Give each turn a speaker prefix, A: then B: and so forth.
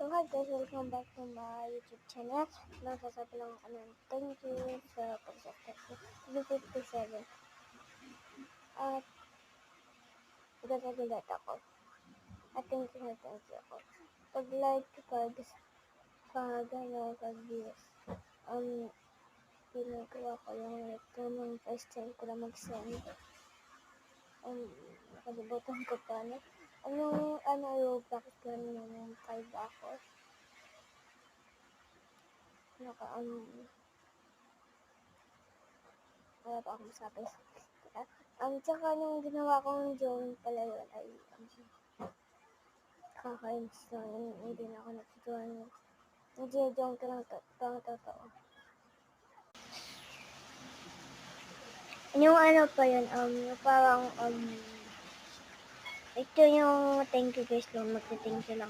A: So hi guys, welcome back to my YouTube channel. Nagsasabi lang ako ng thank you sa pag-subscribe ko. 57. At gagagulat ako. At thank you ako. Pag-like, pag-views. Pinagawa ko lang ito nung first time ko lang mag-send. Nakalimutan ko pa na. Roblox lang yung 5 ako. Wala pa akong masabi. Tsaka nung ginawa kong drawing pala yun ay, kakainis lang. Hindi na ako nag-drawing. Nag-drawing ko lang totoo. Yung ano pa yun, parang, ito yung thank you guys lang, magte-thank you lang.